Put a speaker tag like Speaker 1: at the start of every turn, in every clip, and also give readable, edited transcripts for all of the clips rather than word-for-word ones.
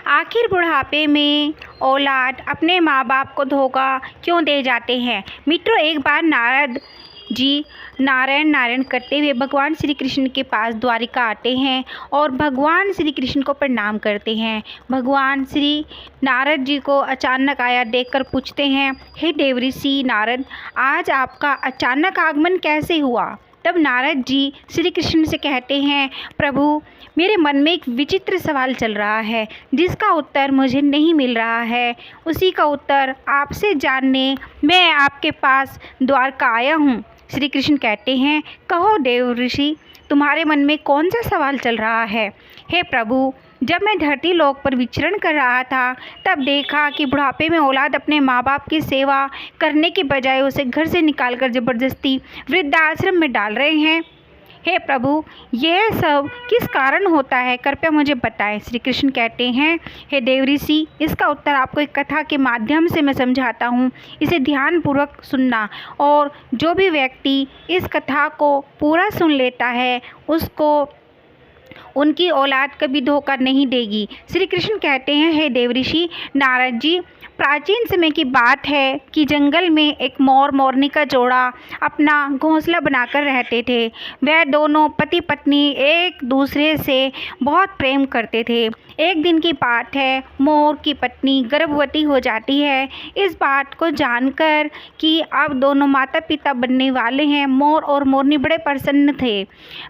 Speaker 1: आखिर बुढ़ापे में औलाद अपने माँ बाप को धोखा क्यों दे जाते हैं। मित्रों, एक बार नारद जी नारायण नारायण करते हुए भगवान श्री कृष्ण के पास द्वारिका आते हैं और भगवान श्री कृष्ण को प्रणाम करते हैं। भगवान श्री नारद जी को अचानक आया देखकर पूछते हैं, हे देवऋषि नारद, आज आपका अचानक आगमन कैसे हुआ। तब नारद जी श्री कृष्ण से कहते हैं, प्रभु, मेरे मन में एक विचित्र सवाल चल रहा है जिसका उत्तर मुझे नहीं मिल रहा है। उसी का उत्तर आपसे जानने मैं आपके पास द्वारका आया हूँ। श्री कृष्ण कहते हैं, कहो देवऋषि, तुम्हारे मन में कौन सा सवाल चल रहा है। हे प्रभु, जब मैं धरती लोक पर विचरण कर रहा था तब देखा कि बुढ़ापे में औलाद अपने माँ बाप की सेवा करने के बजाय उसे घर से निकालकर ज़बरदस्ती वृद्धाश्रम में डाल रहे हैं। हे प्रभु, यह सब किस कारण होता है, कृपया मुझे बताएं। श्री कृष्ण कहते हैं, हे देवऋषि, इसका उत्तर आपको एक कथा के माध्यम से मैं समझाता हूँ। इसे ध्यानपूर्वक सुनना और जो भी व्यक्ति इस कथा को पूरा सुन लेता है उसको उनकी औलाद कभी धोखा नहीं देगी। श्री कृष्ण कहते हैं, हे देवऋषि नारद जी, प्राचीन समय की बात है कि जंगल में एक मोर मोरनी का जोड़ा अपना घोंसला बनाकर रहते थे। वह दोनों पति पत्नी एक दूसरे से बहुत प्रेम करते थे। एक दिन की बात है, मोर की पत्नी गर्भवती हो जाती है। इस बात को जानकर कि अब दोनों माता पिता बनने वाले हैं, मोर और मोरनी बड़े प्रसन्न थे,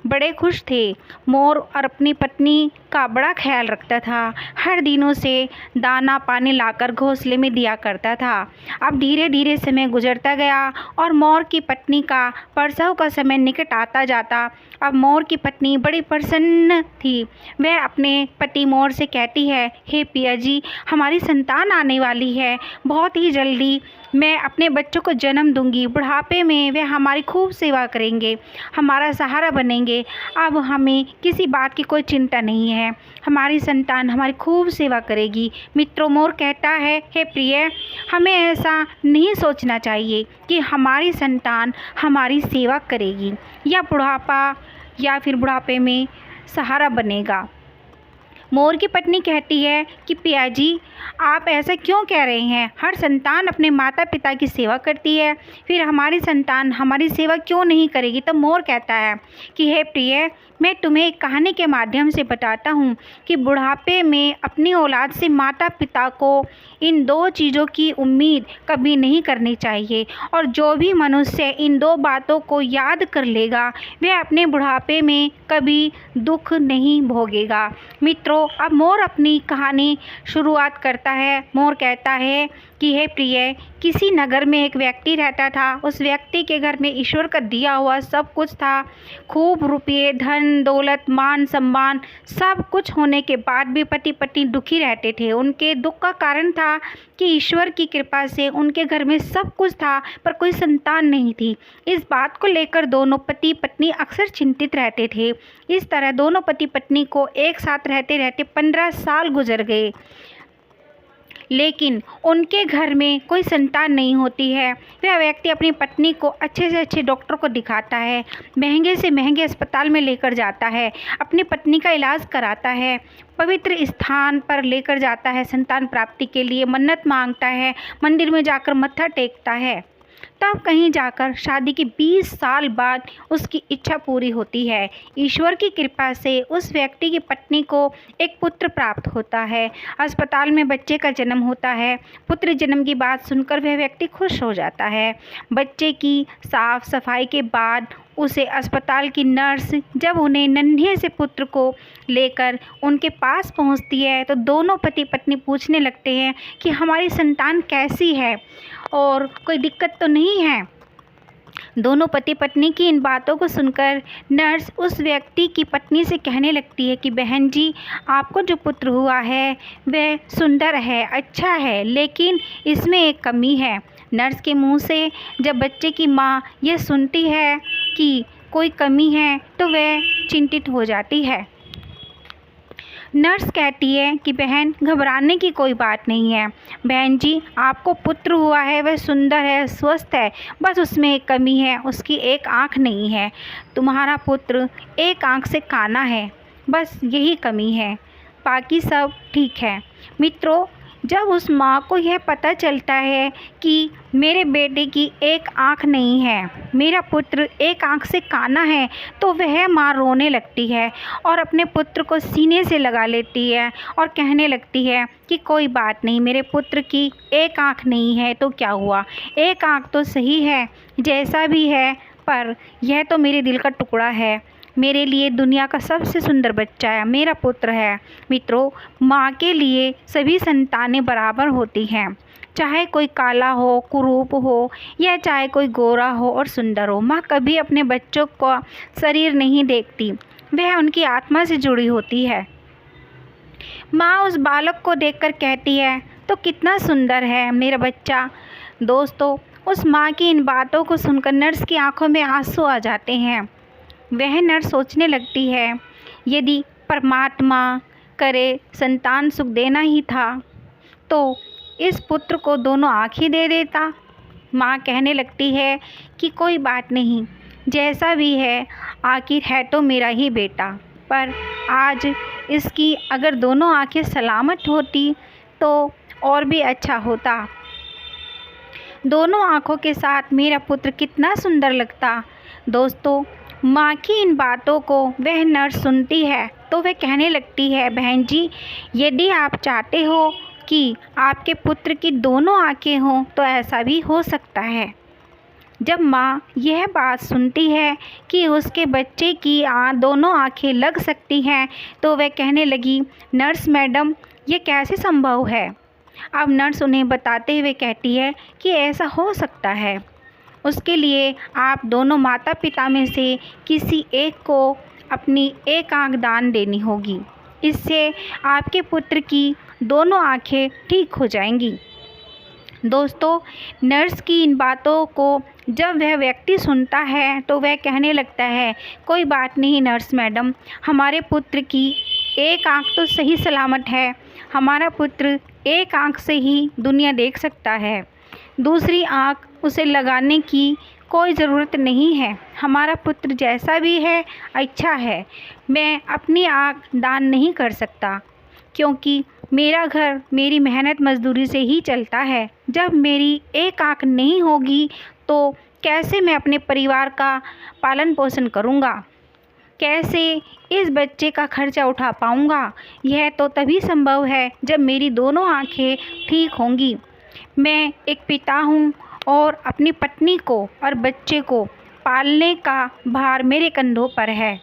Speaker 1: बड़े खुश थे। मोर और अपनी पत्नी का बड़ा ख्याल रखता था, हर दिनों से दाना पानी लाकर घोंसले में दिया करता था। अब धीरे धीरे समय गुजरता गया और मोर की पत्नी का प्रसव का समय निकट आता जाता। अब मोर की पत्नी बड़ी प्रसन्न थी। वह अपने पति मोर से कहती है, हे पिया जी, हमारी संतान आने वाली है, बहुत ही जल्दी मैं अपने बच्चों को जन्म दूंगी। बुढ़ापे में वे हमारी खूब सेवा करेंगे, हमारा सहारा बनेंगे। अब हमें किसी बात की कोई चिंता नहीं है, हमारी संतान हमारी खूब सेवा करेगी। मित्रों, मोर कहता है, हे प्रिय, हमें ऐसा नहीं सोचना चाहिए कि हमारी संतान हमारी सेवा करेगी या फिर बुढ़ापे में सहारा बनेगा। मोर की पत्नी कहती है कि पिया जी, आप ऐसा क्यों कह रहे हैं। हर संतान अपने माता पिता की सेवा करती है, फिर हमारी संतान हमारी सेवा क्यों नहीं करेगी। तब मोर कहता है कि हे प्रिय, मैं तुम्हें एक कहानी के माध्यम से बताता हूँ कि बुढ़ापे में अपनी औलाद से माता पिता को इन दो चीज़ों की उम्मीद कभी नहीं करनी चाहिए। और जो भी मनुष्य इन दो बातों को याद कर लेगा वह अपने बुढ़ापे में कभी दुख नहीं भोगेगा। मित्रों, अब मोर अपनी कहानी शुरुआत करता है। मोर कहता है कि हे प्रिय, किसी नगर में एक व्यक्ति रहता था। उस व्यक्ति के घर में ईश्वर का दिया हुआ सब कुछ था। खूब रुपये, धन दौलत, मान सम्मान सब कुछ होने के बाद भी पति पत्नी दुखी रहते थे। उनके दुख का कारण था कि ईश्वर की कृपा से उनके घर में सब कुछ था पर कोई संतान नहीं थी। इस बात को लेकर दोनों पति पत्नी अक्सर चिंतित रहते थे। इस तरह दोनों पति पत्नी को एक साथ रहते रहते 15 साल गुजर गए, लेकिन उनके घर में कोई संतान नहीं होती है। वह व्यक्ति अपनी पत्नी को अच्छे से अच्छे डॉक्टर को दिखाता है, महंगे से महंगे अस्पताल में लेकर जाता है, अपनी पत्नी का इलाज कराता है, पवित्र स्थान पर लेकर जाता है, संतान प्राप्ति के लिए मन्नत मांगता है, मंदिर में जाकर मत्था टेकता है। तब कहीं जाकर शादी के 20 साल बाद उसकी इच्छा पूरी होती है। ईश्वर की कृपा से उस व्यक्ति की पत्नी को एक पुत्र प्राप्त होता है। अस्पताल में बच्चे का जन्म होता है। पुत्र जन्म की बात सुनकर वह व्यक्ति खुश हो जाता है। बच्चे की साफ सफाई के बाद उसे अस्पताल की नर्स जब उन्हें नन्हे से पुत्र को लेकर उनके पास पहुंचती है तो दोनों पति पत्नी पूछने लगते हैं कि हमारी संतान कैसी है और कोई दिक्कत तो नहीं है। दोनों पति पत्नी की इन बातों को सुनकर नर्स उस व्यक्ति की पत्नी से कहने लगती है कि बहन जी, आपको जो पुत्र हुआ है वह सुंदर है, अच्छा है, लेकिन इसमें एक कमी है। नर्स के मुंह से जब बच्चे की माँ यह सुनती है कि कोई कमी है तो वह चिंतित हो जाती है। नर्स कहती है कि बहन, घबराने की कोई बात नहीं है। बहन जी, आपको पुत्र हुआ है, वह सुंदर है, स्वस्थ है, बस उसमें एक कमी है, उसकी एक आँख नहीं है। तुम्हारा पुत्र एक आँख से काना है, बस यही कमी है, बाकी सब ठीक है। मित्रों, जब उस माँ को यह पता चलता है कि मेरे बेटे की एक आँख नहीं है, मेरा पुत्र एक आँख से काना है, तो वह माँ रोने लगती है और अपने पुत्र को सीने से लगा लेती है और कहने लगती है कि कोई बात नहीं, मेरे पुत्र की एक आँख नहीं है तो क्या हुआ, एक आँख तो सही है, जैसा भी है, पर यह तो मेरे दिल का टुकड़ा है, मेरे लिए दुनिया का सबसे सुंदर बच्चा है, मेरा पुत्र है। मित्रों, माँ के लिए सभी संतानें बराबर होती हैं, चाहे कोई काला हो, कुरूप हो, या चाहे कोई गोरा हो और सुंदर हो। माँ कभी अपने बच्चों का शरीर नहीं देखती, वह उनकी आत्मा से जुड़ी होती है। माँ उस बालक को देखकर कहती है, तो कितना सुंदर है मेरा बच्चा। दोस्तों, उस माँ की इन बातों को सुनकर नर्स की आंखों में आंसू आ जाते हैं। वह नर्स सोचने लगती है, यदि परमात्मा करे संतान सुख देना ही था तो इस पुत्र को दोनों आँखें दे देता। माँ कहने लगती है कि कोई बात नहीं, जैसा भी है, आखिर है तो मेरा ही बेटा, पर आज इसकी अगर दोनों आँखें सलामत होती तो और भी अच्छा होता। दोनों आँखों के साथ मेरा पुत्र कितना सुंदर लगता। दोस्तों, माँ की इन बातों को वह नर्स सुनती है तो वह कहने लगती है, बहन जी, यदि आप चाहते हो कि आपके पुत्र की दोनों आँखें हों तो ऐसा भी हो सकता है। जब माँ यह बात सुनती है कि उसके बच्चे की दोनों आँखें लग सकती हैं तो वह कहने लगी, नर्स मैडम, ये कैसे संभव है। अब नर्स उन्हें बताते हुए कहती है कि ऐसा हो सकता है, उसके लिए आप दोनों माता पिता में से किसी एक को अपनी एक आँख दान देनी होगी, इससे आपके पुत्र की दोनों आँखें ठीक हो जाएंगी। दोस्तों, नर्स की इन बातों को जब वह व्यक्ति सुनता है तो वह कहने लगता है, कोई बात नहीं नर्स मैडम, हमारे पुत्र की एक आँख तो सही सलामत है, हमारा पुत्र एक आँख से ही दुनिया देख सकता है, दूसरी आँख उसे लगाने की कोई ज़रूरत नहीं है, हमारा पुत्र जैसा भी है अच्छा है। मैं अपनी आँख दान नहीं कर सकता क्योंकि मेरा घर मेरी मेहनत मजदूरी से ही चलता है। जब मेरी एक आँख नहीं होगी तो कैसे मैं अपने परिवार का पालन पोषण करूँगा, कैसे इस बच्चे का खर्चा उठा पाऊँगा। यह तो तभी संभव है जब मेरी दोनों आँखें ठीक होंगी। मैं एक पिता हूँ और अपनी पत्नी को और बच्चे को पालने का भार मेरे कंधों पर है।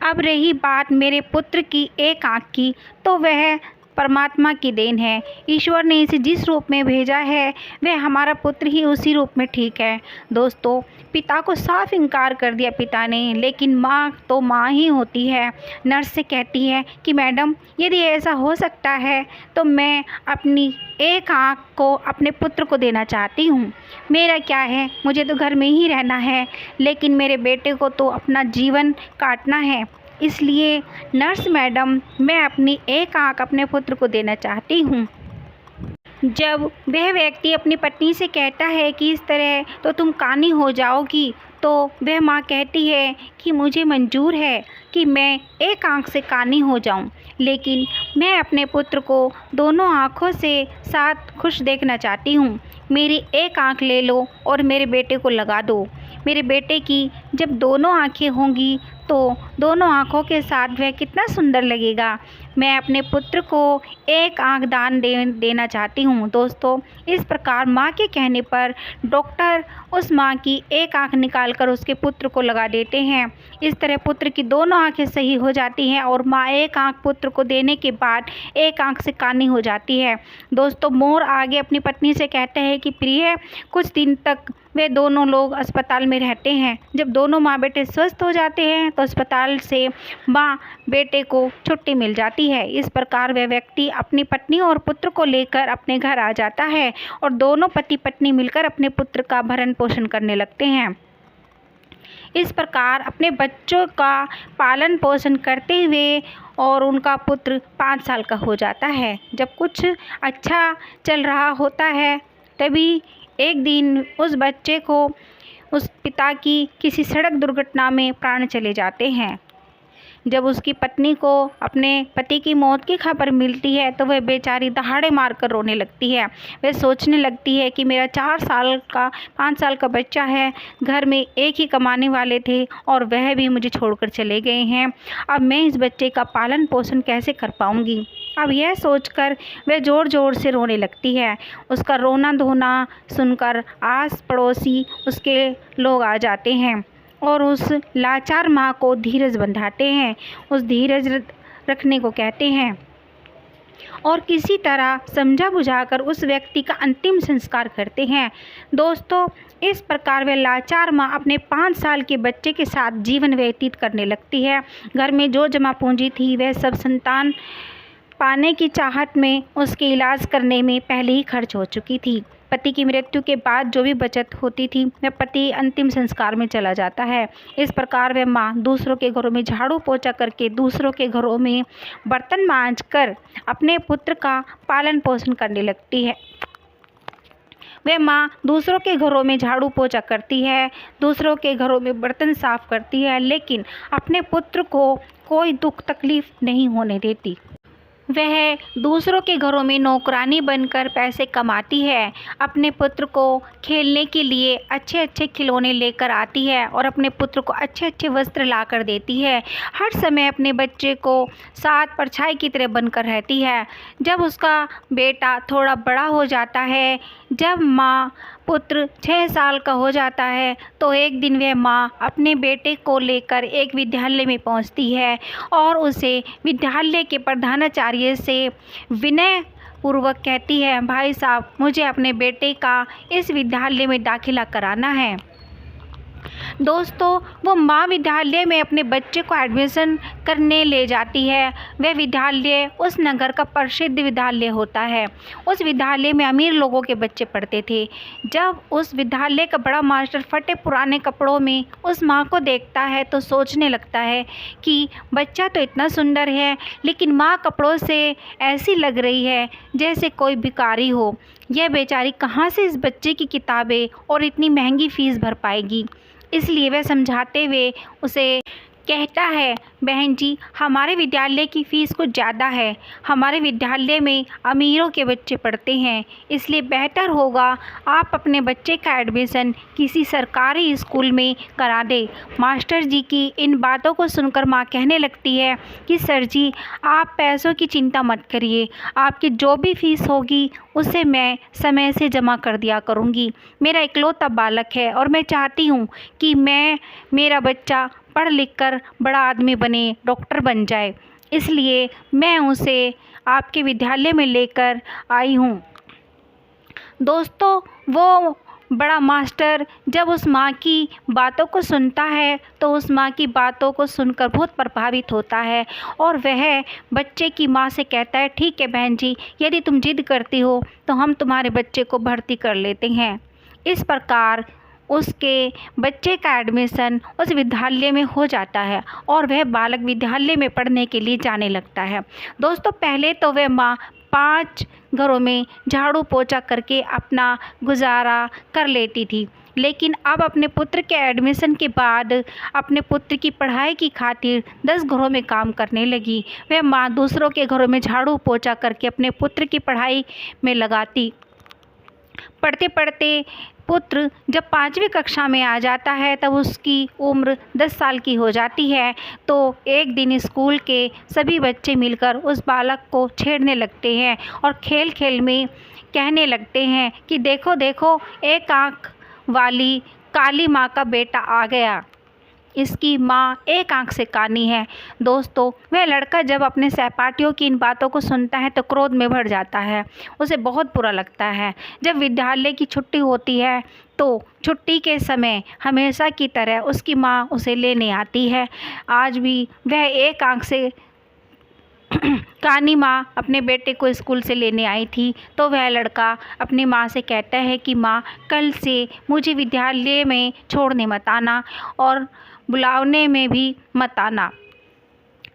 Speaker 1: अब रही बात मेरे पुत्र की एक आँख की, तो वह परमात्मा की देन है। ईश्वर ने इसे जिस रूप में भेजा है वह हमारा पुत्र ही उसी रूप में ठीक है। दोस्तों, पिता को साफ इनकार कर दिया पिता ने, लेकिन माँ तो माँ ही होती है। नर्स से कहती है कि मैडम, यदि ऐसा हो सकता है तो मैं अपनी एक आँख को अपने पुत्र को देना चाहती हूँ। मेरा क्या है, मुझे तो घर में ही रहना है, लेकिन मेरे बेटे को तो अपना जीवन काटना है, इसलिए नर्स मैडम, मैं अपनी एक आँख अपने पुत्र को देना चाहती हूँ। जब वह व्यक्ति अपनी पत्नी से कहता है कि इस तरह तो तुम कानी हो जाओगी, तो वह माँ कहती है कि मुझे मंजूर है कि मैं एक आँख से कानी हो जाऊं, लेकिन मैं अपने पुत्र को दोनों आँखों से साथ खुश देखना चाहती हूँ। मेरी एक आँख ले लो और मेरे बेटे को लगा दो। मेरे बेटे की जब दोनों आँखें होंगी तो दोनों आँखों के साथ वह कितना सुंदर लगेगा। मैं अपने पुत्र को एक आँख दान देना चाहती हूँ। दोस्तों, इस प्रकार माँ के कहने पर डॉक्टर उस माँ की एक आँख निकालकर उसके पुत्र को लगा देते हैं। इस तरह पुत्र की दोनों आँखें सही हो जाती हैं और माँ एक आँख पुत्र को देने के बाद एक आँख से कानी हो जाती है। दोस्तों, मोर आगे अपनी पत्नी से कहते हैं कि प्रिय, कुछ दिन तक वे दोनों लोग अस्पताल में रहते हैं। जब दोनों माँ बेटे स्वस्थ हो जाते हैं तो अस्पताल से माँ बेटे को छुट्टी मिल जाती है। इस प्रकार वह व्यक्ति अपनी पत्नी और पुत्र को लेकर अपने घर आ जाता है और दोनों पति पत्नी मिलकर अपने पुत्र का भरण पोषण करने लगते हैं। इस प्रकार अपने बच्चों का पालन पोषण करते हुए और उनका पुत्र 5 साल का हो जाता है। जब कुछ अच्छा चल रहा होता है तभी एक दिन उस बच्चे को उस पिता की किसी सड़क दुर्घटना में प्राण चले जाते हैं। जब उसकी पत्नी को अपने पति की मौत की खबर मिलती है तो वह बेचारी दहाड़े मारकर रोने लगती है। वह सोचने लगती है कि मेरा 5 साल का बच्चा है, घर में एक ही कमाने वाले थे और वह भी मुझे छोड़कर चले गए हैं। अब मैं इस बच्चे का पालन पोषण कैसे कर पाऊंगी। अब यह सोचकर वह ज़ोर ज़ोर से रोने लगती है। उसका रोना धोना सुनकर आस पड़ोसी उसके लोग आ जाते हैं और उस लाचार माँ को धीरज बंधाते हैं, उस धीरज रखने को कहते हैं और किसी तरह समझा बुझाकर उस व्यक्ति का अंतिम संस्कार करते हैं। दोस्तों, इस प्रकार वह लाचार माँ अपने 5 साल के बच्चे के साथ जीवन व्यतीत करने लगती है। घर में जो जमा पूंजी थी वह सब संतान पाने की चाहत में उसके इलाज करने में पहले ही खर्च हो चुकी थी। पति की मृत्यु के बाद जो भी बचत होती थी वह पति अंतिम संस्कार में चला जाता है। इस प्रकार वह माँ दूसरों के घरों में झाड़ू पोछा करके, दूसरों के घरों में बर्तन मांज कर अपने पुत्र का पालन पोषण करने लगती है। वह माँ दूसरों के घरों में झाड़ू पोछा करती है, दूसरों के घरों में बर्तन साफ करती है, लेकिन अपने पुत्र को कोई दुख तकलीफ नहीं होने देती। वह दूसरों के घरों में नौकरानी बनकर पैसे कमाती है, अपने पुत्र को खेलने के लिए अच्छे अच्छे खिलौने लेकर आती है और अपने पुत्र को अच्छे अच्छे वस्त्र ला कर देती है। हर समय अपने बच्चे को साथ परछाई की तरह बनकर रहती है। जब उसका बेटा थोड़ा बड़ा हो जाता है, जब माँ पुत्र 6 साल का हो जाता है, तो एक दिन वह माँ अपने बेटे को लेकर एक विद्यालय में पहुँचती है और उसे विद्यालय के प्रधानाचार्य से विनय पूर्वक कहती है, भाई साहब, मुझे अपने बेटे का इस विद्यालय में दाखिला कराना है। दोस्तों, वो माँ विद्यालय में अपने बच्चे को एडमिशन करने ले जाती है। वह विद्यालय उस नगर का प्रसिद्ध विद्यालय होता है। उस विद्यालय में अमीर लोगों के बच्चे पढ़ते थे। जब उस विद्यालय का बड़ा मास्टर फटे पुराने कपड़ों में उस माँ को देखता है तो सोचने लगता है कि बच्चा तो इतना सुंदर है, लेकिन माँ कपड़ों से ऐसी लग रही है जैसे कोई भिखारी हो। यह बेचारी कहाँ से इस बच्चे की किताबें और इतनी महंगी फ़ीस भर पाएगी। इसलिए वह समझाते हुए उसे कहता है, बहन जी, हमारे विद्यालय की फ़ीस कुछ ज़्यादा है। हमारे विद्यालय में अमीरों के बच्चे पढ़ते हैं, इसलिए बेहतर होगा आप अपने बच्चे का एडमिशन किसी सरकारी स्कूल में करा दें। मास्टर जी की इन बातों को सुनकर माँ कहने लगती है कि सर जी, आप पैसों की चिंता मत करिए, आपकी जो भी फ़ीस होगी उसे मैं समय से जमा कर दिया करूँगी। मेरा इकलौता बालक है और मैं चाहती हूँ कि मेरा बच्चा पढ़ लिख कर बड़ा आदमी बने, डॉक्टर बन जाए, इसलिए मैं उसे आपके विद्यालय में लेकर आई हूँ। दोस्तों, वो बड़ा मास्टर जब उस माँ की बातों को सुनता है तो उस माँ की बातों को सुनकर बहुत प्रभावित होता है और वह बच्चे की माँ से कहता है, ठीक है बहन जी, यदि तुम जिद करती हो तो हम तुम्हारे बच्चे को भर्ती कर लेते हैं। इस प्रकार उसके बच्चे का एडमिशन उस विद्यालय में हो जाता है और वह बालक विद्यालय में पढ़ने के लिए जाने लगता है। दोस्तों, पहले तो वह माँ 5 घरों में झाड़ू पोछा करके अपना गुजारा कर लेती थी, लेकिन अब अपने पुत्र के एडमिशन के बाद अपने पुत्र की पढ़ाई की खातिर 10 घरों में काम करने लगी। वह माँ दूसरों के घरों में झाड़ू पोछा करके अपने पुत्र की पढ़ाई में लगाती। पढ़ते पढ़ते पुत्र जब 5वीं कक्षा में आ जाता है तब उसकी उम्र 10 साल की हो जाती है। तो एक दिन स्कूल के सभी बच्चे मिलकर उस बालक को छेड़ने लगते हैं और खेल खेल में कहने लगते हैं कि देखो देखो, एक आँख वाली काली माँ का बेटा आ गया, इसकी माँ एक आंख से कानी है। दोस्तों, वह लड़का जब अपने सहपाठियों की इन बातों को सुनता है तो क्रोध में भर जाता है, उसे बहुत बुरा लगता है। जब विद्यालय की छुट्टी होती है तो छुट्टी के समय हमेशा की तरह उसकी माँ उसे लेने आती है। आज भी वह एक आंख से कानी माँ अपने बेटे को स्कूल से लेने आई थी तो वह लड़का अपनी माँ से कहता है कि माँ, कल से मुझे विद्यालय में छोड़ने मत आना और बुलाने में भी मत आना।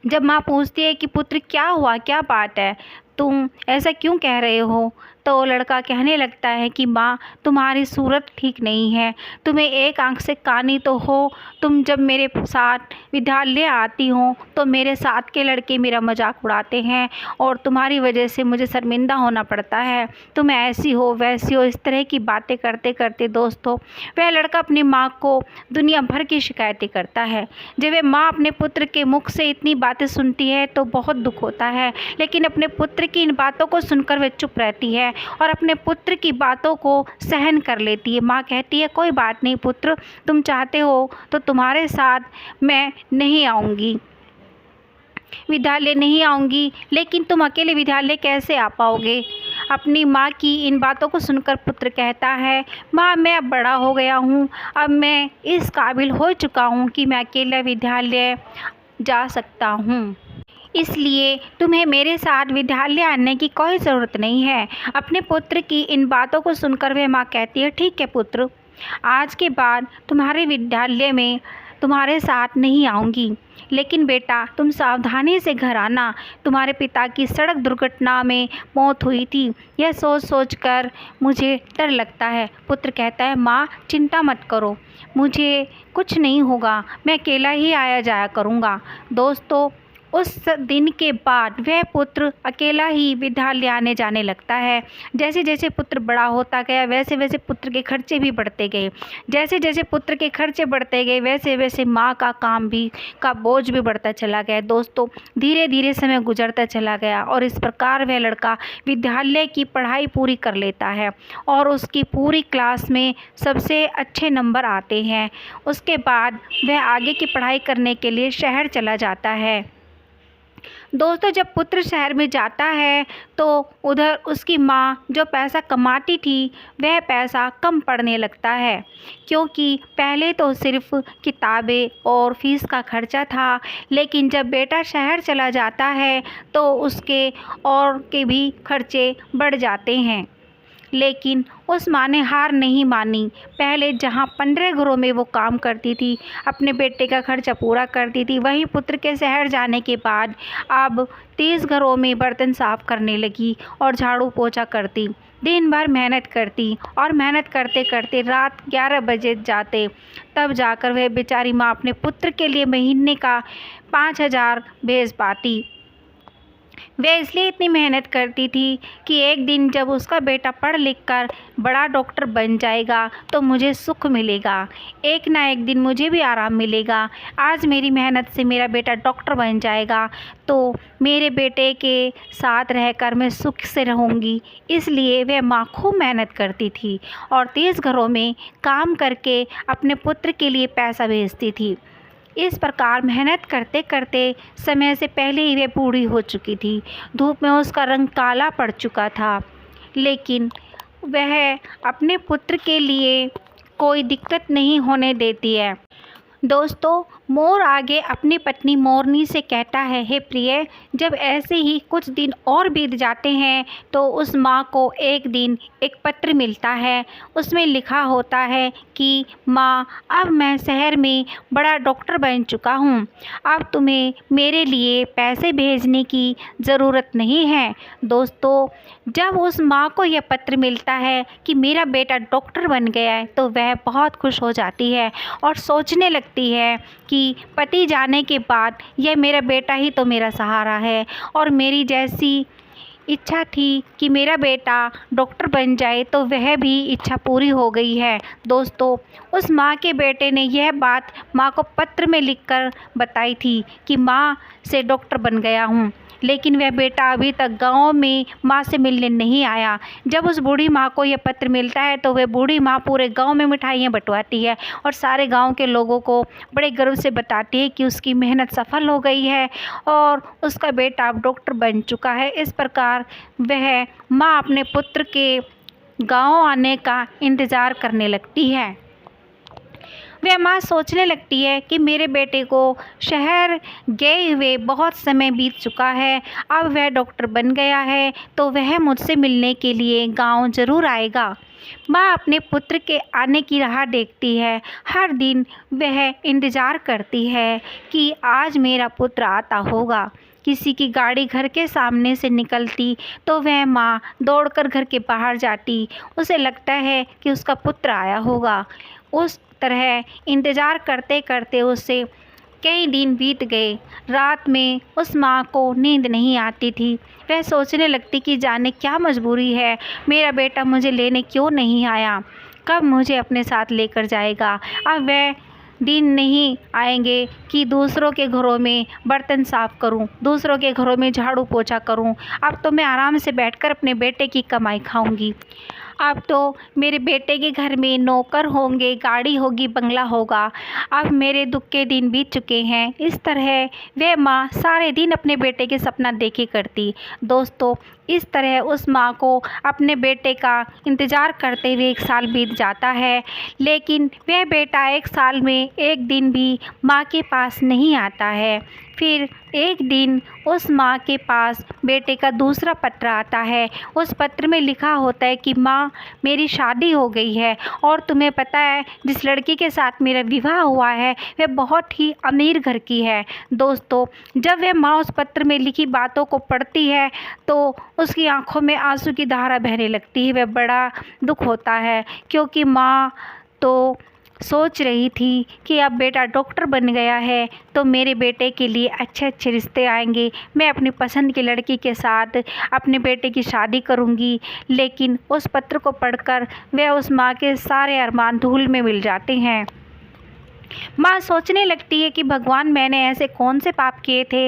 Speaker 1: जब माँ पूछती है कि पुत्र क्या हुआ, क्या बात है, तुम ऐसा क्यों कह रहे हो? तो लड़का कहने लगता है कि माँ, तुम्हारी सूरत ठीक नहीं है, तुम्हें एक आंख से कानी तो हो। तुम जब मेरे साथ विद्यालय आती हो तो मेरे साथ के लड़के मेरा मजाक उड़ाते हैं और तुम्हारी वजह से मुझे शर्मिंदा होना पड़ता है। तुम ऐसी हो वैसी हो, इस तरह की बातें करते करते दोस्तों वह लड़का अपनी माँ को दुनिया भर की शिकायतें करता है। जब वह माँ अपने पुत्र के मुख से इतनी बातें सुनती है तो बहुत दुख होता है, लेकिन अपने पुत्र की इन बातों को सुनकर वह चुप रहती है और अपने पुत्र की बातों को सहन कर लेती है। माँ कहती है, कोई बात नहीं पुत्र, तुम चाहते हो तो तुम्हारे साथ मैं नहीं आऊँगी, विद्यालय नहीं आऊँगी, लेकिन तुम अकेले विद्यालय कैसे आ पाओगे? अपनी माँ की इन बातों को सुनकर पुत्र कहता है, माँ मैं अब बड़ा हो गया हूँ, अब मैं इस काबिल हो चुका हूँ कि मैं अकेला विद्यालय जा सकता हूँ, इसलिए तुम्हें मेरे साथ विद्यालय आने की कोई ज़रूरत नहीं है। अपने पुत्र की इन बातों को सुनकर वह माँ कहती है, ठीक है पुत्र, आज के बाद तुम्हारे विद्यालय में तुम्हारे साथ नहीं आऊँगी, लेकिन बेटा तुम सावधानी से घर आना। तुम्हारे पिता की सड़क दुर्घटना में मौत हुई थी, यह सोच सोच कर मुझे डर लगता है। पुत्र कहता है, माँ चिंता मत करो, मुझे कुछ नहीं होगा, मैं अकेला ही आया जाया करूँगा। दोस्तों उस दिन के बाद वह पुत्र अकेला ही विद्यालय आने जाने लगता है। जैसे जैसे पुत्र बड़ा होता गया वैसे वैसे पुत्र के खर्चे भी बढ़ते गए। जैसे जैसे पुत्र के खर्चे बढ़ते गए वैसे वैसे माँ का काम भी का बोझ भी बढ़ता चला गया। दोस्तों धीरे धीरे समय गुजरता चला गया और इस प्रकार वह लड़का विद्यालय की पढ़ाई पूरी कर लेता है और उसकी पूरी क्लास में सबसे अच्छे नंबर आते हैं। उसके बाद वह आगे की पढ़ाई करने के लिए शहर चला जाता है। दोस्तों जब पुत्र शहर में जाता है तो उधर उसकी माँ जो पैसा कमाती थी वह पैसा कम पड़ने लगता है, क्योंकि पहले तो सिर्फ किताबें और फीस का खर्चा था, लेकिन जब बेटा शहर चला जाता है तो उसके और के भी खर्चे बढ़ जाते हैं। लेकिन उस माँ ने हार नहीं मानी। पहले जहाँ 15 घरों में वो काम करती थी, अपने बेटे का खर्चा पूरा करती थी, वहीं पुत्र के शहर जाने के बाद अब 30 घरों में बर्तन साफ़ करने लगी और झाड़ू पोछा करती। दिन भर मेहनत करती और मेहनत करते करते रात 11 बजे जाते, तब जाकर वह बेचारी माँ अपने पुत्र के लिए महीने का 5,000 भेज पाती। वह इसलिए इतनी मेहनत करती थी कि एक दिन जब उसका बेटा पढ़ लिख कर बड़ा डॉक्टर बन जाएगा तो मुझे सुख मिलेगा, एक ना एक दिन मुझे भी आराम मिलेगा। आज मेरी मेहनत से मेरा बेटा डॉक्टर बन जाएगा तो मेरे बेटे के साथ रहकर मैं सुख से रहूँगी। इसलिए वह माँ खूब मेहनत करती थी और 30 घरों में काम करके अपने पुत्र के लिए पैसा भेजती थी। इस प्रकार मेहनत करते करते समय से पहले ही वह बूढ़ी हो चुकी थी। धूप में उसका रंग काला पड़ चुका था, लेकिन वह अपने पुत्र के लिए कोई दिक्कत नहीं होने देती है। दोस्तों मोर आगे अपनी पत्नी मोरनी से कहता है, हे प्रिय, जब ऐसे ही कुछ दिन और बीत जाते हैं तो उस माँ को एक दिन एक पत्र मिलता है। उसमें लिखा होता है कि माँ, अब मैं शहर में बड़ा डॉक्टर बन चुका हूँ, अब तुम्हें मेरे लिए पैसे भेजने की ज़रूरत नहीं है। दोस्तों जब उस माँ को यह पत्र मिलता है कि मेरा बेटा डॉक्टर बन गया है तो वह बहुत खुश हो जाती है और सोचने लगती है कि पति जाने के बाद यह मेरा बेटा ही तो मेरा सहारा है और मेरी जैसी इच्छा थी कि मेरा बेटा डॉक्टर बन जाए तो वह भी इच्छा पूरी हो गई है। दोस्तों उस माँ के बेटे ने यह बात माँ को पत्र में लिखकर बताई थी कि माँ से डॉक्टर बन गया हूँ, लेकिन वह बेटा अभी तक गांव में माँ से मिलने नहीं आया। जब उस बूढ़ी माँ को यह पत्र मिलता है तो वह बूढ़ी माँ पूरे गांव में मिठाइयाँ बंटवाती है और सारे गांव के लोगों को बड़े गर्व से बताती है कि उसकी मेहनत सफल हो गई है और उसका बेटा अब डॉक्टर बन चुका है। इस प्रकार वह माँ अपने पुत्र के गांव आने का इंतज़ार करने लगती है। वह माँ सोचने लगती है कि मेरे बेटे को शहर गए हुए बहुत समय बीत चुका है, अब वह डॉक्टर बन गया है तो वह मुझसे मिलने के लिए गांव ज़रूर आएगा। माँ अपने पुत्र के आने की राह देखती है। हर दिन वह इंतज़ार करती है कि आज मेरा पुत्र आता होगा, किसी की गाड़ी घर के सामने से निकलती तो वह माँ दौड़कर घर के बाहर जाती। उसे लगता है कि उसका पुत्र आया होगा। उस तरह इंतज़ार करते करते उसे कई दिन बीत गए। रात में उस माँ को नींद नहीं आती थी। वह सोचने लगती कि जाने क्या मजबूरी है, मेरा बेटा मुझे लेने क्यों नहीं आया, कब मुझे अपने साथ लेकर जाएगा। अब वह दिन नहीं आएंगे कि दूसरों के घरों में बर्तन साफ़ करूं, दूसरों के घरों में झाड़ू पोछा करूं। अब तो मैं आराम से बैठकर अपने बेटे की कमाई खाऊंगी। अब तो मेरे बेटे के घर में नौकर होंगे, गाड़ी होगी, बंगला होगा। अब मेरे दुख के दिन बीत चुके हैं। इस तरह वह माँ सारे दिन अपने बेटे के सपना देखे करती। दोस्तों, इस तरह उस माँ को अपने बेटे का इंतज़ार करते हुए 1 साल बीत जाता है, लेकिन वह बेटा 1 साल में एक दिन भी माँ के पास नहीं आता है। फिर एक दिन उस माँ के पास बेटे का दूसरा पत्र आता है। उस पत्र में लिखा होता है कि माँ, मेरी शादी हो गई है और तुम्हें पता है जिस लड़की के साथ मेरा विवाह हुआ है वह बहुत ही अमीर घर की है। दोस्तों, जब वह माँ उस पत्र में लिखी बातों को पढ़ती है तो उसकी आंखों में आंसू की धारा बहने लगती है। वह बड़ा दुख होता है क्योंकि माँ तो सोच रही थी कि अब बेटा डॉक्टर बन गया है तो मेरे बेटे के लिए अच्छे अच्छे रिश्ते आएंगे, मैं अपनी पसंद की लड़की के साथ अपने बेटे की शादी करूंगी। लेकिन उस पत्र को पढ़कर वह उस माँ के सारे अरमान धूल में मिल जाते हैं। माँ सोचने लगती है कि भगवान, मैंने ऐसे कौन से पाप किए थे,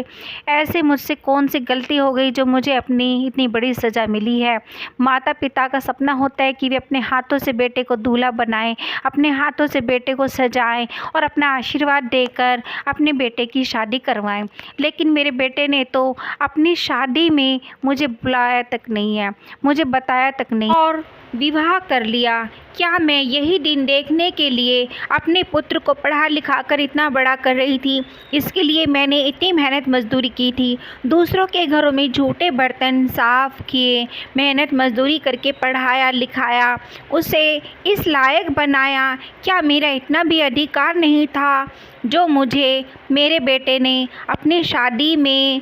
Speaker 1: ऐसे मुझसे कौन सी गलती हो गई जो मुझे अपनी इतनी बड़ी सज़ा मिली है। माता पिता का सपना होता है कि वे अपने हाथों से बेटे को दूल्हा बनाएं, अपने हाथों से बेटे को सजाएं और अपना आशीर्वाद देकर अपने बेटे की शादी करवाएं। लेकिन मेरे बेटे ने तो अपनी शादी में मुझे बुलाया तक नहीं है, मुझे बताया तक नहीं और विवाह कर लिया। क्या मैं यही दिन देखने के लिए अपने पुत्र को पढ़ा लिखा कर इतना बड़ा कर रही थी? इसके लिए मैंने इतनी मेहनत मजदूरी की थी, दूसरों के घरों में झूठे बर्तन साफ़ किए, मेहनत मजदूरी करके पढ़ाया लिखाया, उसे इस लायक बनाया। क्या मेरा इतना भी अधिकार नहीं था जो मुझे मेरे बेटे ने अपनी शादी में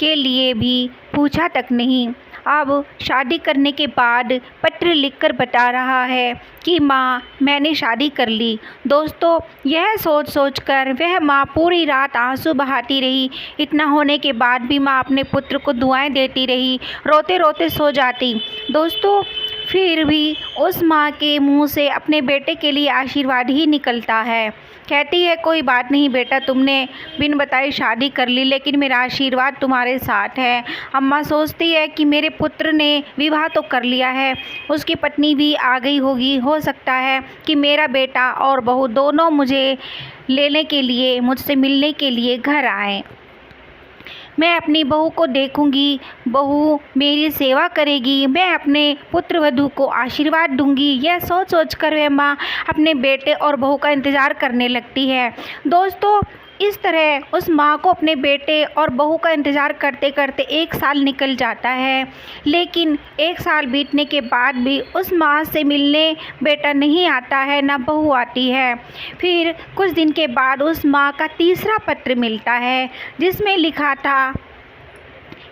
Speaker 1: के लिए भी पूछा तक नहीं? अब शादी करने के बाद पत्र लिखकर बता रहा है कि माँ, मैंने शादी कर ली। दोस्तों, यह सोच सोचकर वह माँ पूरी रात आंसू बहाती रही। इतना होने के बाद भी माँ अपने पुत्र को दुआएं देती रही, रोते रोते सो जाती। दोस्तों, फिर भी उस माँ के मुंह से अपने बेटे के लिए आशीर्वाद ही निकलता है। कहती है, कोई बात नहीं बेटा, तुमने बिन बताए शादी कर ली, लेकिन मेरा आशीर्वाद तुम्हारे साथ है। अम्मा सोचती है कि मेरे पुत्र ने विवाह तो कर लिया है, उसकी पत्नी भी आ गई होगी, हो सकता है कि मेरा बेटा और बहू दोनों मुझे लेने के लिए, मुझसे मिलने के लिए घर आएँ। मैं अपनी बहू को देखूंगी, बहू मेरी सेवा करेगी, मैं अपने पुत्र वधू को आशीर्वाद दूंगी। यह सोच सोच कर वह माँ अपने बेटे और बहू का इंतज़ार करने लगती है। दोस्तों, इस तरह उस माँ को अपने बेटे और बहू का इंतज़ार करते करते 1 साल निकल जाता है। लेकिन 1 साल बीतने के बाद भी उस माँ से मिलने बेटा नहीं आता है, ना बहू आती है। फिर कुछ दिन के बाद उस माँ का तीसरा पत्र मिलता है जिसमें लिखा था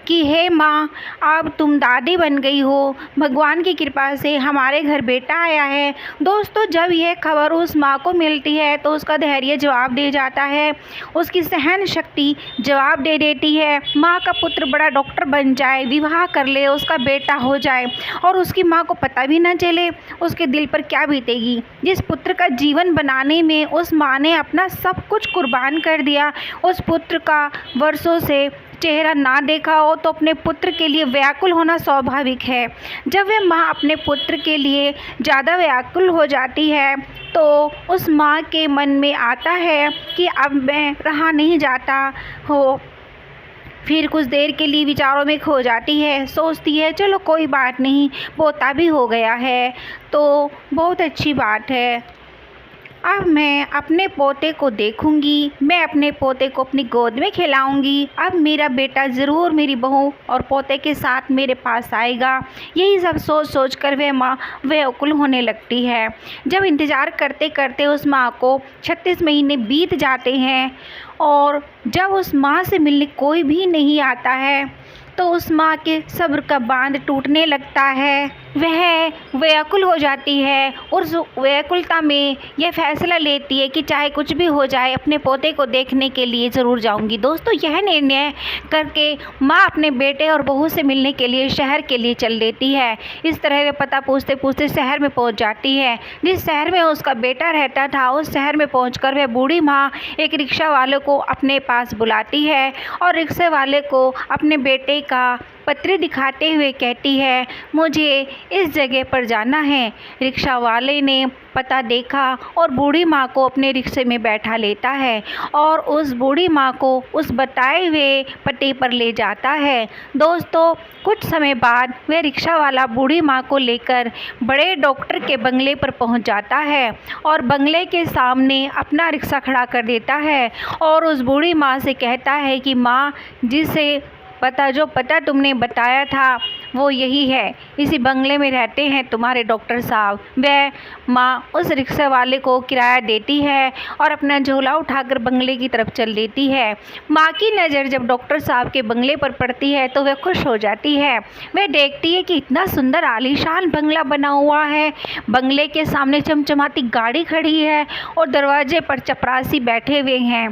Speaker 1: कि हे माँ, अब तुम दादी बन गई हो, भगवान की कृपा से हमारे घर बेटा आया है। दोस्तों, जब यह खबर उस माँ को मिलती है तो उसका धैर्य जवाब दे जाता है, उसकी सहन शक्ति जवाब दे देती है। माँ का पुत्र बड़ा डॉक्टर बन जाए, विवाह कर ले, उसका बेटा हो जाए और उसकी माँ को पता भी ना चले, उसके दिल पर क्या बीतेगी। जिस पुत्र का जीवन बनाने में उस माँ ने अपना सब कुछ कुर्बान कर दिया, उस पुत्र का वर्षों से चेहरा ना देखा हो तो अपने पुत्र के लिए व्याकुल होना स्वाभाविक है। जब वह माँ अपने पुत्र के लिए ज़्यादा व्याकुल हो जाती है तो उस माँ के मन में आता है कि अब मैं रहा नहीं जाता हो। फिर कुछ देर के लिए विचारों में खो जाती है, सोचती है चलो कोई बात नहीं, पोता भी हो गया है तो बहुत अच्छी बात है। अब मैं अपने पोते को देखूंगी, मैं अपने पोते को अपनी गोद में खिलाऊंगी। अब मेरा बेटा ज़रूर मेरी बहू और पोते के साथ मेरे पास आएगा। यही सब सोच सोच कर वह माँ व्याकुल होने लगती है। जब इंतज़ार करते करते उस माँ को 36 महीने बीत जाते हैं और जब उस माँ से मिलने कोई भी नहीं आता है तो उस माँ के सब्र का बांध टूटने लगता है। वह व्याकुल हो जाती है और उस व्याकुलता में यह फैसला लेती है कि चाहे कुछ भी हो जाए अपने पोते को देखने के लिए ज़रूर जाऊंगी। दोस्तों, यह निर्णय करके माँ अपने बेटे और बहू से मिलने के लिए शहर के लिए चल देती है। इस तरह वह पता पूछते पूछते शहर में पहुँच जाती है। जिस शहर में उसका बेटा रहता था उस शहर में पहुँचकर वह बूढ़ी माँ एक रिक्शा वाले को अपने पास बुलाती है और रिक्शे वाले को अपने बेटे का पत्र दिखाते हुए कहती है, मुझे इस जगह पर जाना है। रिक्शा वाले ने पता देखा और बूढ़ी माँ को अपने रिक्शे में बैठा लेता है और उस बूढ़ी माँ को उस बताए हुए पते पर ले जाता है। दोस्तों, कुछ समय बाद वह रिक्शा वाला बूढ़ी माँ को लेकर बड़े डॉक्टर के बंगले पर पहुँच जाता है और बंगले के सामने अपना रिक्शा खड़ा कर देता है और उस बूढ़ी माँ से कहता है कि माँ, जिसे जो पता तुमने बताया था वो यही है, इसी बंगले में रहते हैं तुम्हारे डॉक्टर साहब। वह माँ उस रिक्शा वाले को किराया देती है और अपना झोला उठाकर बंगले की तरफ चल देती है। माँ की नज़र जब डॉक्टर साहब के बंगले पर पड़ती है तो वह खुश हो जाती है। वह देखती है कि इतना सुंदर आलीशान बंगला बना हुआ है, बंगले के सामने चमचमाती गाड़ी खड़ी है और दरवाजे पर चपरासी बैठे हुए हैं।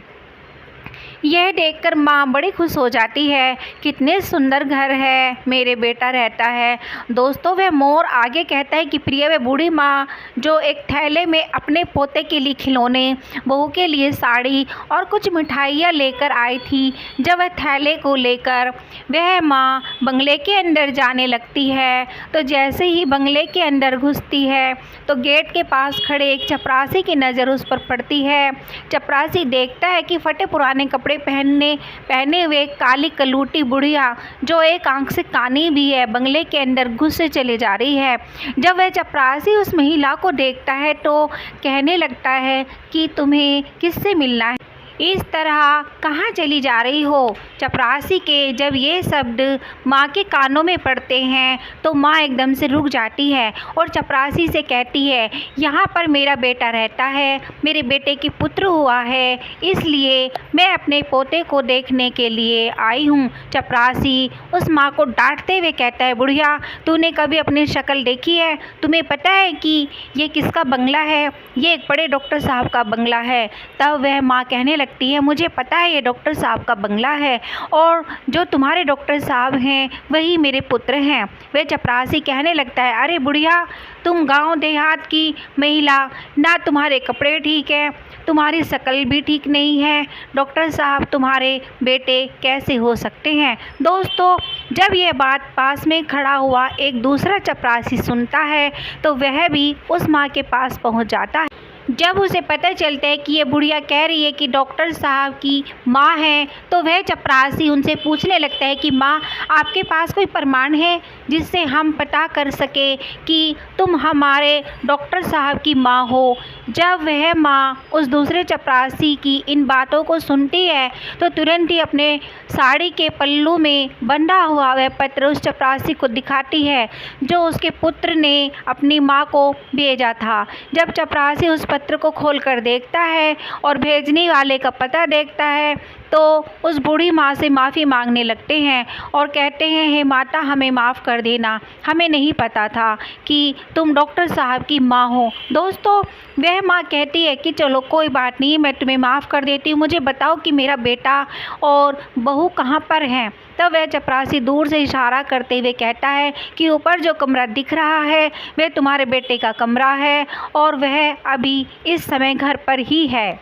Speaker 1: यह देखकर माँ बड़ी खुश हो जाती है, कितने सुंदर घर है, मेरे बेटा रहता है। दोस्तों, वह मोर आगे कहता है कि प्रिय, वह बूढ़ी माँ जो एक थैले में अपने पोते के लिए खिलौने, बहू के लिए साड़ी और कुछ मिठाइयाँ लेकर आई थी, जब वह थैले को लेकर वह माँ बंगले के अंदर जाने लगती है तो जैसे ही बंगले के अंदर घुसती है तो गेट के पास खड़े एक चपरासी की नज़र उस पर पड़ती है। चपरासी देखता है कि फटे पुराने कपड़े पहने हुए काली कलूटी बुढ़िया जो एक आंख से कानी भी है बंगले के अंदर घुसे चले जा रही है। जब वह चपरासी उस महिला को देखता है तो कहने लगता है कि तुम्हें किससे मिलना है, इस तरह कहाँ चली जा रही हो। चपरासी के जब ये शब्द माँ के कानों में पड़ते हैं तो माँ एकदम से रुक जाती है और चपरासी से कहती है, यहाँ पर मेरा बेटा रहता है, मेरे बेटे की पुत्र हुआ है, इसलिए मैं अपने पोते को देखने के लिए आई हूँ। चपरासी उस माँ को डांटते हुए कहता है, बुढ़िया, तूने कभी अपनी शक्ल देखी है? तुम्हें पता है कि ये किसका बंगला है? ये एक बड़े डॉक्टर साहब का बंगला है। तब वह माँ कहने लगती है, मुझे पता है ये डॉक्टर साहब का बंगला है और जो तुम्हारे डॉक्टर साहब हैं वही मेरे पुत्र हैं। वह चपरासी कहने लगता है, अरे बुढ़िया, तुम गांव देहात की महिला, ना तुम्हारे कपड़े ठीक है, तुम्हारी शक्ल भी ठीक नहीं है, डॉक्टर साहब तुम्हारे बेटे कैसे हो सकते हैं। दोस्तों, जब यह बात पास में खड़ा हुआ एक दूसरा चपरासी सुनता है तो वह भी उस माँ के पास पहुँच जाता है। जब उसे पता चलता है कि ये बुढ़िया कह रही है कि डॉक्टर साहब की माँ है तो वह चपरासी उनसे पूछने लगता है कि माँ, आपके पास कोई प्रमाण है जिससे हम पता कर सके कि तुम हमारे डॉक्टर साहब की माँ हो। जब वह माँ उस दूसरे चपरासी की इन बातों को सुनती है तो तुरंत ही अपने साड़ी के पल्लू में बंधा हुआ वह पत्र उस चपरासी को दिखाती है जो उसके पुत्र ने अपनी माँ को भेजा था। जब चपरासी उस पत्र को खोलकर देखता है और भेजने वाले का पता देखता है तो उस बूढ़ी माँ से माफ़ी मांगने लगते हैं और कहते हैं, हे माता, हमें माफ़ कर देना, हमें नहीं पता था कि तुम डॉक्टर साहब की माँ हो। दोस्तों, वह माँ कहती है कि चलो कोई बात नहीं, मैं तुम्हें माफ़ कर देती हूँ, मुझे बताओ कि मेरा बेटा और बहू कहाँ पर हैं। तब वह चपरासी दूर से इशारा करते हुए कहता है कि ऊपर जो कमरा दिख रहा है वह तुम्हारे बेटे का कमरा है और वह अभी इस समय घर पर ही है।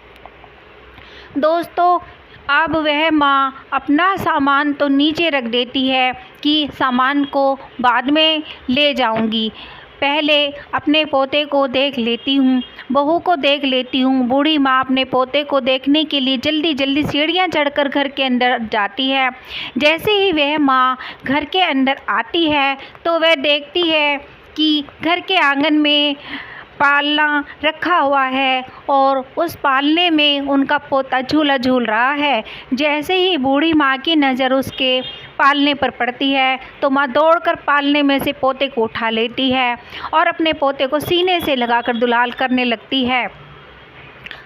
Speaker 1: दोस्तों, अब वह माँ अपना सामान तो नीचे रख देती है कि सामान को बाद में ले जाऊंगी, पहले अपने पोते को देख लेती हूँ, बहू को देख लेती हूँ। बूढ़ी माँ अपने पोते को देखने के लिए जल्दी जल्दी सीढ़ियाँ चढ़कर घर के अंदर जाती है। जैसे ही वह माँ घर के अंदर आती है तो वह देखती है कि घर के आंगन में पालना रखा हुआ है और उस पालने में उनका पोता झूला झूल रहा है। जैसे ही बूढ़ी माँ की नज़र उसके पालने पर पड़ती है तो माँ दौड़कर पालने में से पोते को उठा लेती है और अपने पोते को सीने से लगाकर दुलाल करने लगती है।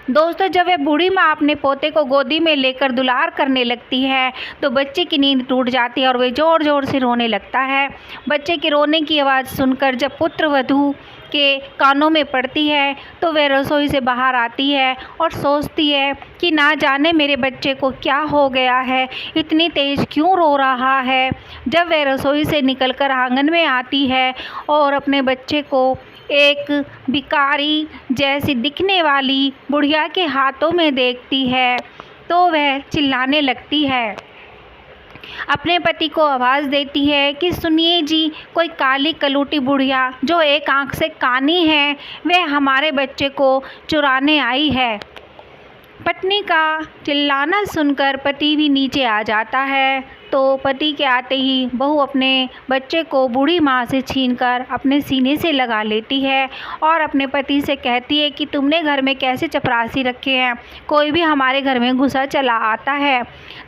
Speaker 1: दोस्तों, जब वह बूढ़ी माँ अपने पोते को गोदी में लेकर दुलार करने लगती है तो बच्चे की नींद टूट जाती है और वह ज़ोर ज़ोर से रोने लगता है। बच्चे के रोने की आवाज़ सुनकर जब पुत्र वधू के कानों में पड़ती है तो वह रसोई से बाहर आती है और सोचती है कि ना जाने मेरे बच्चे को क्या हो गया है, इतनी तेज़ क्यों रो रहा है। जब वह रसोई से निकलकर आंगन में आती है और अपने बच्चे को एक भिखारी जैसी दिखने वाली बुढ़िया के हाथों में देखती है तो वह चिल्लाने लगती है। अपने पति को आवाज़ देती है कि सुनिए जी, कोई काली कलूटी बुढ़िया जो एक आंख से कानी है वह हमारे बच्चे को चुराने आई है। पत्नी का चिल्लाना सुनकर पति भी नीचे आ जाता है तो पति के आते ही बहू अपने बच्चे को बूढ़ी माँ से छीनकर अपने सीने से लगा लेती है और अपने पति से कहती है कि तुमने घर में कैसे चपरासी रखे हैं, कोई भी हमारे घर में घुसा चला आता है।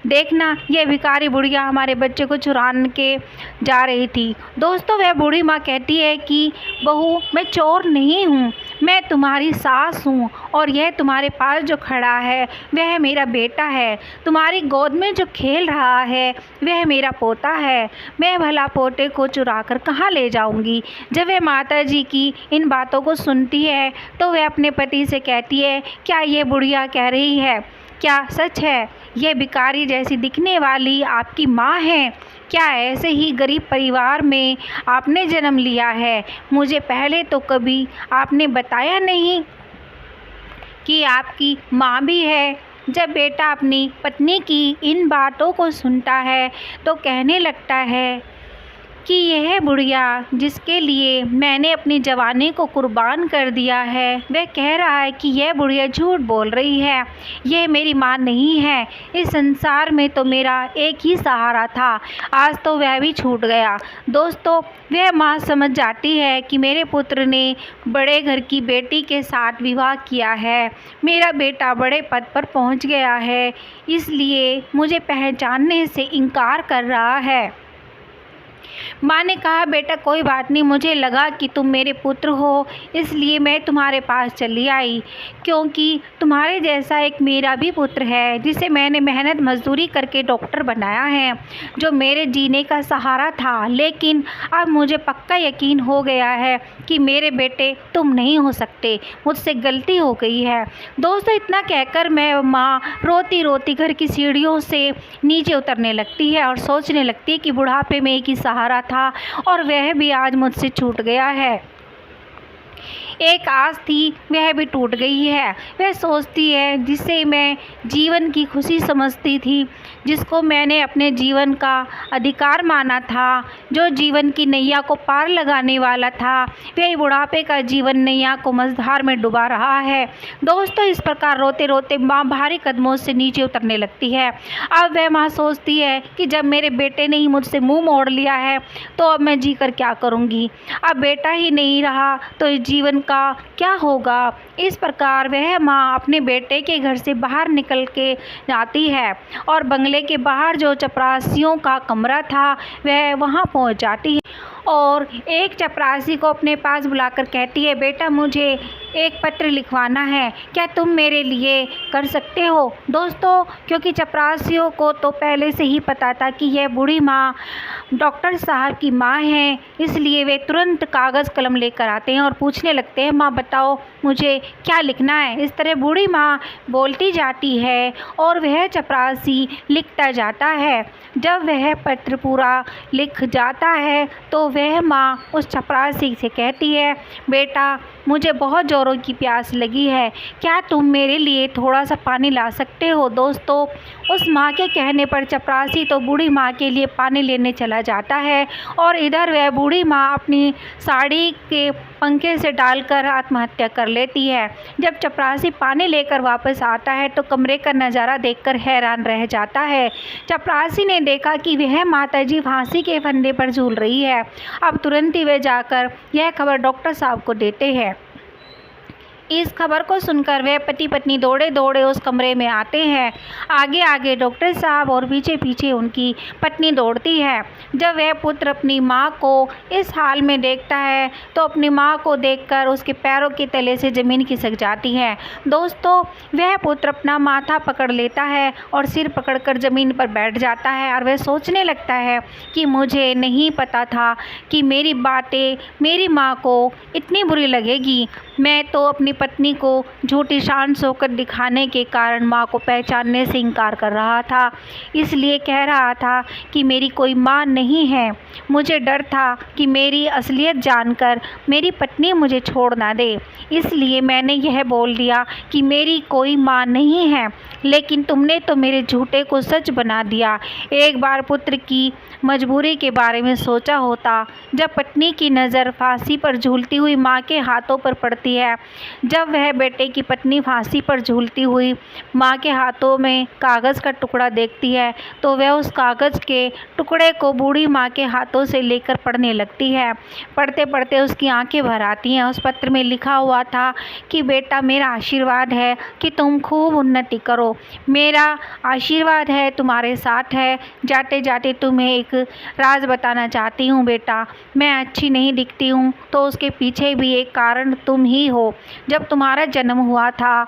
Speaker 1: देखना, यह भिखारी बुढ़िया हमारे बच्चे को चुराने के जा रही थी। दोस्तों, वह बूढ़ी माँ कहती है कि बहू, मैं चोर नहीं हूँ, मैं तुम्हारी सास हूँ और यह तुम्हारे पास जो खड़ा है वह मेरा बेटा है। तुम्हारी गोद में जो खेल रहा है वह मेरा पोता है। मैं भला पोते को चुराकर कहाँ ले जाऊंगी। जब वह माता जी की इन बातों को सुनती है तो वह अपने पति से कहती है, क्या ये बुढ़िया कह रही है क्या सच है? यह भिखारी जैसी दिखने वाली आपकी माँ है? क्या ऐसे ही गरीब परिवार में आपने जन्म लिया है? मुझे पहले तो कभी आपने बताया नहीं कि आपकी माँ भी है। जब बेटा अपनी पत्नी की इन बातों को सुनता है तो कहने लगता है कि यह बुढ़िया जिसके लिए मैंने अपनी जवानी को कुर्बान कर दिया है वह कह रहा है कि यह बुढ़िया झूठ बोल रही है, यह मेरी माँ नहीं है। इस संसार में तो मेरा एक ही सहारा था, आज तो वह भी छूट गया। दोस्तों, वह माँ समझ जाती है कि मेरे पुत्र ने बड़े घर की बेटी के साथ विवाह किया है, मेरा बेटा बड़े पद पर पहुँच गया है, इसलिए मुझे पहचानने से इनकार कर रहा है। माँ ने कहा, बेटा कोई बात नहीं, मुझे लगा कि तुम मेरे पुत्र हो इसलिए मैं तुम्हारे पास चली आई, क्योंकि तुम्हारे जैसा एक मेरा भी पुत्र है जिसे मैंने मेहनत मजदूरी करके डॉक्टर बनाया है, जो मेरे जीने का सहारा था। लेकिन अब मुझे पक्का यकीन हो गया है कि मेरे बेटे तुम नहीं हो सकते, मुझसे गलती हो गई है। दोस्तों, इतना कहकर मैं माँ रोती रोती घर की सीढ़ियों से नीचे उतरने लगती है और सोचने लगती है कि बुढ़ापे में एक ही सहारा था और वह भी आज मुझसे छूट गया है। एक आस थी वह भी टूट गई है। वह सोचती है जिसे मैं जीवन की खुशी समझती थी, जिसको मैंने अपने जीवन का अधिकार माना था, जो जीवन की नैया को पार लगाने वाला था, वह बुढ़ापे का जीवन नैया को मझधार में डुबा रहा है। दोस्तों, इस प्रकार रोते रोते माँ भारी कदमों से नीचे उतरने लगती है। अब वह माँ सोचती है कि जब मेरे बेटे ने ही मुझसे मुँह मोड़ लिया है तो अब मैं जी कर क्या करूँगी। अब बेटा ही नहीं रहा तो इस जीवन का क्या होगा। इस प्रकार वह माँ अपने बेटे के घर से बाहर निकल के जाती है और बंगले के बाहर जो चपरासियों का कमरा था वह वहाँ पहुँच जाती है और एक चपरासी को अपने पास बुलाकर कहती है, बेटा मुझे एक पत्र लिखवाना है, क्या तुम मेरे लिए कर सकते हो। दोस्तों, क्योंकि चपरासियों को तो पहले से ही पता था कि यह बूढ़ी माँ डॉक्टर साहब की माँ है, इसलिए वे तुरंत कागज़ कलम लेकर आते हैं और पूछने लगते हैं, माँ बताओ मुझे क्या लिखना है। इस तरह बूढ़ी माँ बोलती जाती है और वह चपरासी लिखता जाता है। जब वह पत्र पूरा लिख जाता है तो वह माँ उस चपरासी से कहती है, बेटा मुझे बहुत ज़ोरों की प्यास लगी है, क्या तुम मेरे लिए थोड़ा सा पानी ला सकते हो। दोस्तों, उस माँ के कहने पर चपरासी तो बूढ़ी माँ के लिए पानी लेने चला जाता है और इधर वह बूढ़ी माँ अपनी साड़ी के पंखे से डालकर आत्महत्या कर लेती है। जब चपरासी पानी लेकर वापस आता है तो कमरे का नज़ारा देखकर हैरान रह जाता है। चपरासी ने देखा कि वह माताजी फांसी के फंदे पर झूल रही है। अब तुरंत ही वे जाकर यह खबर डॉक्टर साहब को देते हैं। इस खबर को सुनकर वह पति पत्नी दौड़े दौड़े उस कमरे में आते हैं। आगे आगे डॉक्टर साहब और पीछे पीछे उनकी पत्नी दौड़ती है। जब वह पुत्र अपनी माँ को इस हाल में देखता है तो अपनी माँ को देखकर उसके पैरों के तले से ज़मीन खिसक जाती है। दोस्तों, वह पुत्र अपना माथा पकड़ लेता है और सिर पकड़कर ज़मीन पर बैठ जाता है और वह सोचने लगता है कि मुझे नहीं पता था कि मेरी बातें मेरी माँ को इतनी बुरी लगेगी। मैं तो अपनी पत्नी को झूठी शान शौकत दिखाने के कारण माँ को पहचानने से इनकार कर रहा था, इसलिए कह रहा था कि मेरी कोई माँ नहीं है। मुझे डर था कि मेरी असलियत जानकर मेरी पत्नी मुझे छोड़ ना दे, इसलिए मैंने यह बोल दिया कि मेरी कोई माँ नहीं है। लेकिन तुमने तो मेरे झूठे को सच बना दिया। एक बार पुत्र की मजबूरी के बारे में सोचा होता। जब पत्नी की नज़र फांसी पर झूलती हुई माँ के हाथों पर पड़ती है, जब वह बेटे की पत्नी फांसी पर झूलती हुई माँ के हाथों में कागज़ का टुकड़ा देखती है तो वह उस कागज़ के टुकड़े को बूढ़ी माँ के हाथों से लेकर पढ़ने लगती है। पढ़ते पढ़ते उसकी आंखें भर आती हैं। उस पत्र में लिखा हुआ था कि बेटा, मेरा आशीर्वाद है कि तुम खूब उन्नति करो। मेरा आशीर्वाद है, तुम्हारे साथ है। जाते जाते तुम्हें एक राज बताना चाहती हूँ बेटा। मैं अच्छी नहीं दिखती हूँ तो उसके पीछे भी एक कारण तुम ही हो। जब तुम्हारा जन्म हुआ था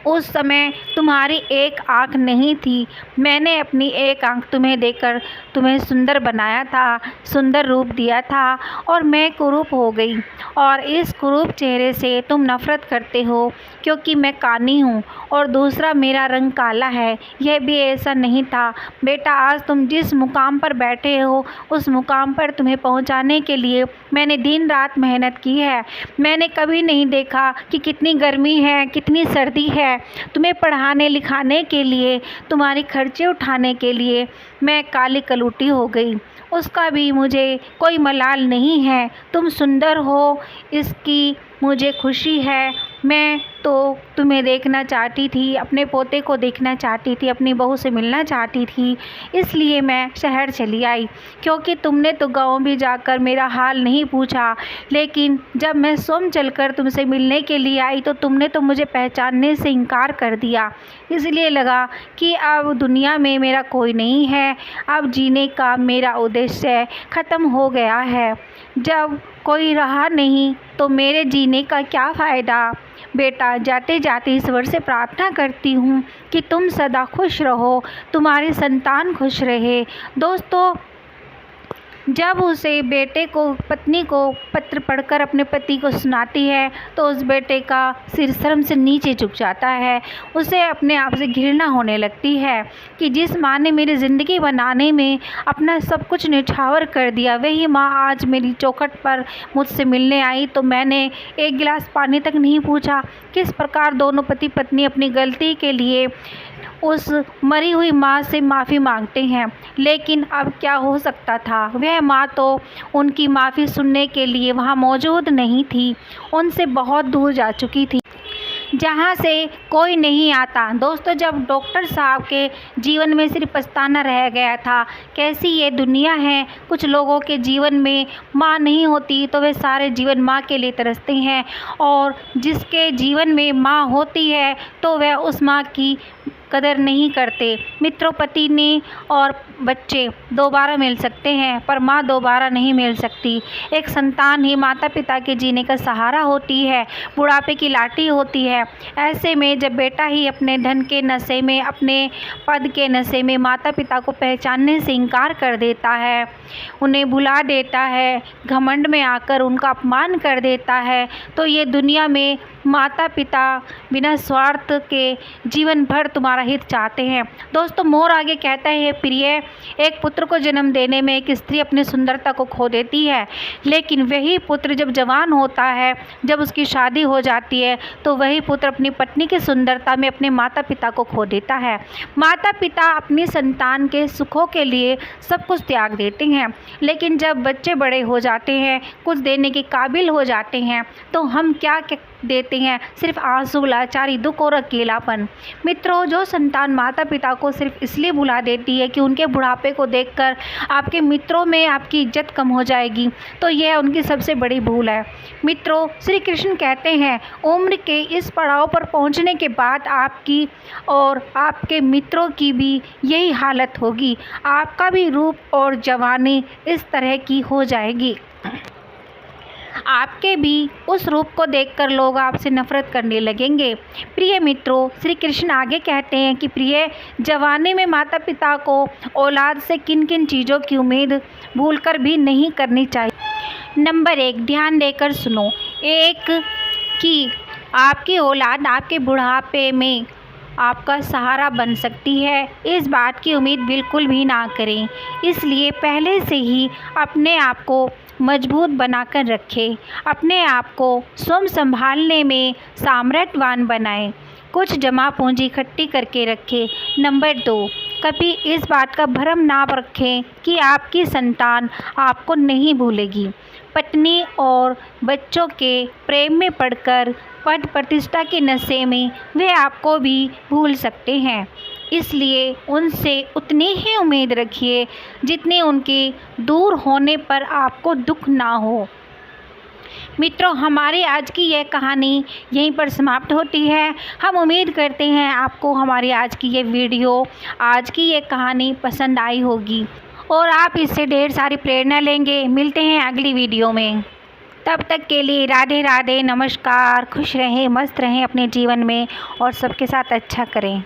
Speaker 1: उस समय तुम्हारी एक आँख नहीं थी। मैंने अपनी एक आँख तुम्हें देकर तुम्हें सुंदर बनाया था, सुंदर रूप दिया था और मैं कुरूप हो गई और इस कुरूप चेहरे से तुम नफ़रत करते हो क्योंकि मैं कानी हूँ और दूसरा मेरा रंग काला है। यह भी ऐसा नहीं था बेटा। आज तुम जिस मुकाम पर बैठे हो उस मुकाम पर तुम्हें पहुँचाने के लिए मैंने दिन रात मेहनत की है। मैंने कभी नहीं देखा कि कितनी गर्मी है, कितनी सर्दी है। तुम्हें पढ़ाने लिखाने के लिए, तुम्हारी खर्चे उठाने के लिए मैं काली कलूटी हो गई। उसका भी मुझे कोई मलाल नहीं है। तुम सुंदर हो, इसकी मुझे खुशी है। मैं तो तुम्हें देखना चाहती थी, अपने पोते को देखना चाहती थी, अपनी बहू से मिलना चाहती थी, इसलिए मैं शहर चली आई। क्योंकि तुमने तो गांव भी जाकर मेरा हाल नहीं पूछा, लेकिन जब मैं स्वयं चलकर तुमसे मिलने के लिए आई तो तुमने तो मुझे पहचानने से इनकार कर दिया। इसलिए लगा कि अब दुनिया में मेरा कोई नहीं है, अब जीने का मेरा उद्देश्य ख़त्म हो गया है। जब कोई रहा नहीं तो मेरे जीने का क्या फ़ायदा। बेटा, जाते जाते ईश्वर से प्रार्थना करती हूँ कि तुम सदा खुश रहो, तुम्हारी संतान खुश रहे। दोस्तों, जब उसे बेटे को पत्नी को पत्र पढ़कर अपने पति को सुनाती है तो उस बेटे का सिर शर्म से नीचे झुक जाता है। उसे अपने आप से घृणा होने लगती है कि जिस माँ ने मेरी ज़िंदगी बनाने में अपना सब कुछ न्यौछावर कर दिया, वही माँ आज मेरी चौखट पर मुझसे मिलने आई तो मैंने एक गिलास पानी तक नहीं पूछा। किस प्रकार दोनों पति पत्नी अपनी गलती के लिए उस मरी हुई माँ से माफ़ी मांगते हैं, लेकिन अब क्या हो सकता था। वह माँ तो उनकी माफ़ी सुनने के लिए वहाँ मौजूद नहीं थी, उनसे बहुत दूर जा चुकी थी, जहाँ से कोई नहीं आता। दोस्तों, जब डॉक्टर साहब के जीवन में सिर्फ पछताना रह गया था। कैसी ये दुनिया है, कुछ लोगों के जीवन में माँ नहीं होती तो वे सारे जीवन माँ के लिए तरसते हैं, और जिसके जीवन में माँ होती है तो वह उस माँ की कदर नहीं करते। मित्रों, पत्नी और बच्चे दोबारा मिल सकते हैं पर माँ दोबारा नहीं मिल सकती। एक संतान ही माता पिता के जीने का सहारा होती है, बुढ़ापे की लाठी होती है। ऐसे में जब बेटा ही अपने धन के नशे में, अपने पद के नशे में माता पिता को पहचानने से इनकार कर देता है, उन्हें भुला देता है, घमंड में आकर उनका अपमान कर देता है, तो ये दुनिया में माता पिता बिना स्वार्थ के जीवन भर तुम्हारा हित चाहते हैं। दोस्तों, मोर आगे कहता है, प्रिय, एक पुत्र को जन्म देने में एक स्त्री अपनी सुंदरता को खो देती है, लेकिन वही पुत्र जब जवान होता है, जब उसकी शादी हो जाती है, तो वही पुत्र अपनी पत्नी की सुंदरता में अपने माता पिता को खो देता है। माता पिता अपनी संतान के सुखों के लिए सब कुछ त्याग देते हैं, लेकिन जब बच्चे बड़े हो जाते हैं, कुछ देने के काबिल हो जाते हैं, तो हम क्या देते हैं सिर्फ आंसू, लाचारी, दुख और अकेलापन। मित्रों, जो संतान माता पिता को सिर्फ इसलिए भुला देती है कि उनके बुढ़ापे को देखकर आपके मित्रों में आपकी इज्जत कम हो जाएगी, तो यह उनकी सबसे बड़ी भूल है। मित्रों, श्री कृष्ण कहते हैं, उम्र के इस पड़ाव पर पहुंचने के बाद आपकी और आपके मित्रों की भी यही हालत होगी। आपका भी रूप और जवानी इस तरह की हो जाएगी। आपके भी उस रूप को देखकर लोग आपसे नफरत करने लगेंगे। प्रिय मित्रों, श्री कृष्ण आगे कहते हैं कि प्रिय, जवानी में माता पिता को औलाद से किन किन चीज़ों की उम्मीद भूलकर भी नहीं करनी चाहिए। नंबर 1, ध्यान देकर सुनो। एक, कि आपकी औलाद आपके बुढ़ापे में आपका सहारा बन सकती है, इस बात की उम्मीद बिल्कुल भी ना करें। इसलिए पहले से ही अपने आप को मजबूत बनाकर रखें, अपने आप को स्वयं संभालने में सामर्थ्यवान बनाएं, कुछ जमा पूंजी इकट्ठी करके रखें। नंबर 2, कभी इस बात का भ्रम ना रखें कि आपकी संतान आपको नहीं भूलेगी। पत्नी और बच्चों के प्रेम में पड़कर पद प्रतिष्ठा के नशे में वे आपको भी भूल सकते हैं। इसलिए उनसे उतनी ही उम्मीद रखिए जितनी उनके दूर होने पर आपको दुख ना हो। मित्रों, हमारी आज की यह कहानी यहीं पर समाप्त होती है। हम उम्मीद करते हैं आपको हमारी आज की ये वीडियो, आज की ये कहानी पसंद आई होगी और आप इससे ढेर सारी प्रेरणा लेंगे। मिलते हैं अगली वीडियो में, तब तक के लिए राधे राधे, नमस्कार। खुश रहें, मस्त रहें अपने जीवन में और सबके साथ अच्छा करें।